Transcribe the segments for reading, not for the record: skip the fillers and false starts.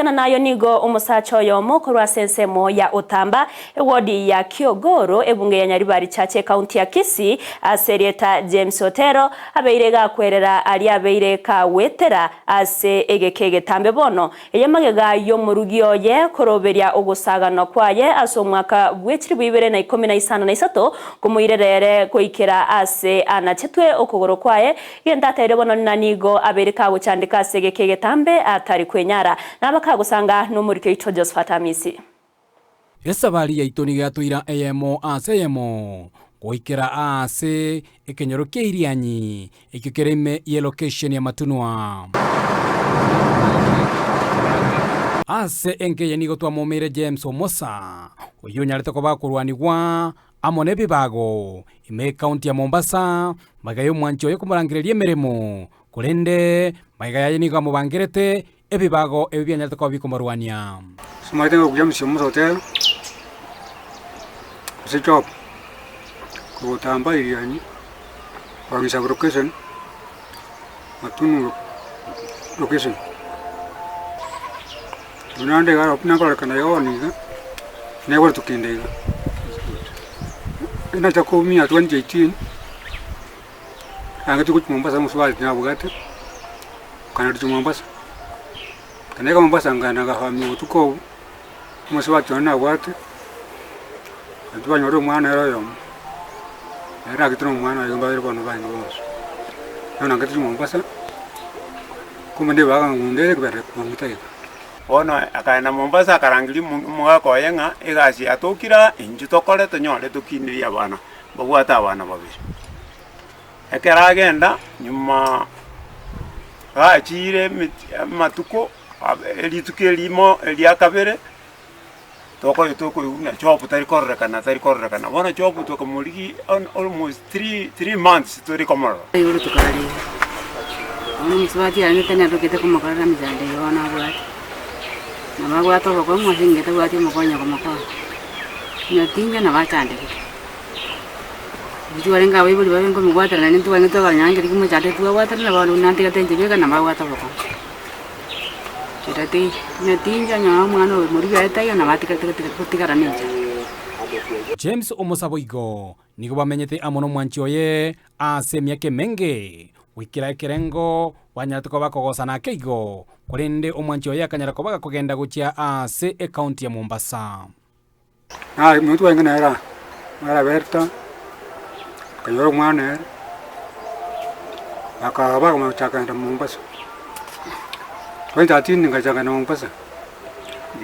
Kuringana nayo nigo umusacho yomo kurwa sensemo ya Otamba wodi ya Kiogoro ebunge ya Nyaribari chache kaunti ya Kisii aserieta James Otero abeirega kwerera ali abeireka wetera ase egekege tambe bono eyamagega yo murugio ye koroberia ogusagano kwaye aso mwaka bwekiri bwibere na 2013 kumuirerere koikera ase anachetwe okogoro kwaye yendatere bono nanigo abereka gucandika ase egekege tambe atari kwenyara nabakagusanga n'umurike w'icyo Josephat Amisi esabari yaitoni gatwira eyemo ase yemo goikera ase ekenyoro keirianyi ekikereme ye location ya matunwa ase enke nigo twamomere James Omosa oyo nyarete ko bakurwanigwa amone bibago ime county ya Mombasa magayo mwancho yo kumurangirerie meremo kurende magayo nigo mubangerete ebibago ebianyalete ko bikomarwania Sumaite ngo James Omosa Otero se job ko tamba iriani wangisa location matunu location tunande gara opna ko kana yoni ga ne wala tukinde ga ina ta ko mi 2018 anga tuku Mombasa muswali na bugate kana tu Mombasa kana ga Mombasa ngana ga hami tuko muswali na bugate tuwa nyoro mwana yo era kitro mwana yo mbere kono banyo bose nona ngati Mombasa kumende baga ngunde kubere kumutaye ono akaena Mombasa akarangiri mwako yenga egasi atokira inju tokore tonyore tukiniria bana bagwata abana babiri ekera agenda nyuma achire matuko elitukirimo eliakabere toko una job tari korrekana wana job to komuligi almost 3 months to recover yoro tukari ono mswati ya nitanya tokete kumakara mizande yona bwati na magwato bako mwasinge tawati mukonya komako nyatinga na bachande bijuarenga webuli babengo mugwata na nintu wangeto kanyangiri kumujate tuwa wata na balu nanti katenjebeka na magwato bako Chirati nyatinga nya mwana we muri gaeta na batika kutikara ninja James Omosa boigo nigo bamenyete amono mwanchio ye ase miake menge wikira ekerengo wanyate ko bakogosana keigo kurende omwanchio ye akanyara ko bagakogenda guchia ase county ya Mombasa muntu wengena era berta kayoro mwana akaba kama chakanda Mombasa Wenda tini ngajaga na Mombasa.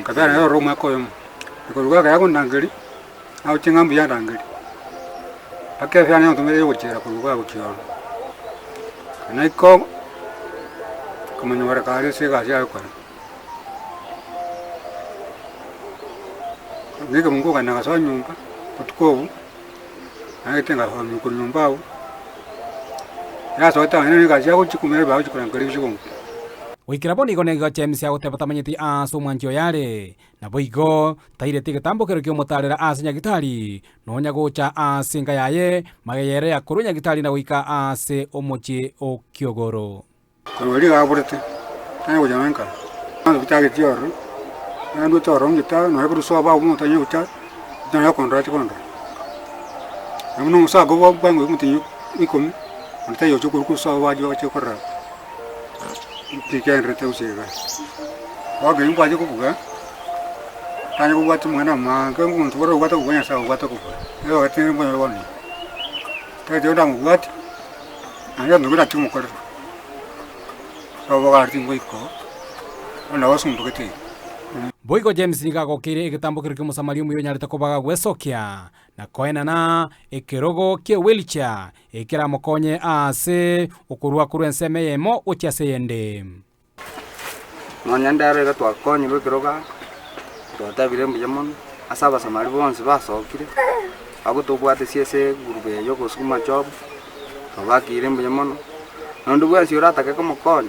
Kabera yo Roma ko yom. Ko ruga ga nangiri. Au chingambu ya nangiri. Akafya na tumere yo chera ko ruga ko chiyo. Kana ko kuma nyora ka se ga ja ko. Nige mungu kana ga so nyumba. Kutuko. Ai tenga ho mu nyumba. Ya so ta ni ga ja ko chikumere ba ko chikurangiri chikungu. Wikira bonigo nego James ya gutebata manyiti aso mwanchio yare na boigo tairete gitambo kero kyo mutarera ase nyagitari nonya gocha ase nga yaye magayere ya kuru nyagitari na wika ase omochi o Kiogoro ko ri ga burete ai go jamanka ando bitage tioro ando toro ngita no ko so ba mu tanyo ta na ya kontra amuno sa go ba bango mutinyu ikomi anta yo chukuru ku so ba jo chukura Tiken rete usega. Oge impa je kubuga. Tanya kubuga tu mwana ma, ke muntu woro wata kubuga sa wata kubuga. Yo ati mbo woni. Ta je nda mubuga. Anya ngura tu mukore. So boga arti ngoiko. Ona wasumbu kete. Boigo James niga gokire egitambo kiri kumusamari muyo nyarete ko baga gwesokia na koena na ekerogo ke wheelchair ekira mokonye ase okurwa kuru enseme yemo otiase yende nonyandare ga twakonye bekeroga twatabire mbiyamon asaba samari bonse basokire ago tobwate siese gurube yo gosuma job tobakire mbiyamon nondu bwasi urata ka mokonye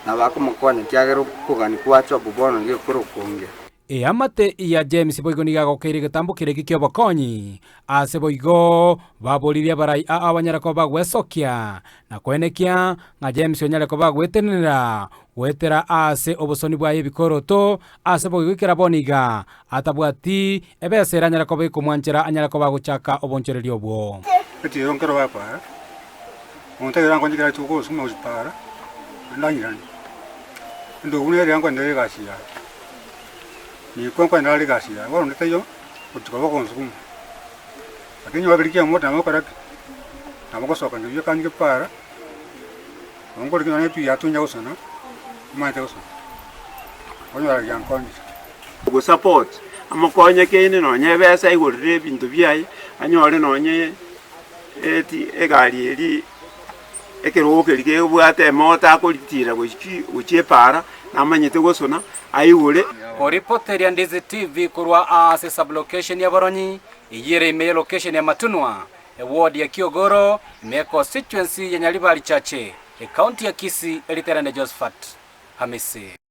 na bako mokonye kyagero kugani kwacho bubono ngiye kuro konge amate ya James boigo nigagokeire gitambo kiregi kyo bokonyi ase boigo baboririe barai abanyarako bagwesokia na kwenekia nga James onyareko bagwetenera gwetera ase obosoni bwa ebikoroto ase boigwikira boniga atabwati ebesera nyarako bekumwanchera anyarako baguchaka obonchereri obwo eti yonkero bapa ontagira nkonjikira chuko suma usipara ndanyirani ndo une yango ndere gashia ni kwa ndale gashia wao ndetayo utuko konsumu lakini wabirikia mota makaraki amakosoka ndio kanike para ngoro kina tu yatunya usana mate usana onyo ya yankonji go support amakonye kene nonye besa igurire bintu byai anyore nonye eti egari eri ekeroke lige bwate mota akolitira gochie para namanyete gosona ayigure Oripoteria Ndizi TV kurwa ase sublocation ya Boronyi iyere ime location ya Matunwa ward ya Kiogoro ime constituency ya Nyaribari Chache county ya Kisii eliterane Josephat Hamisi.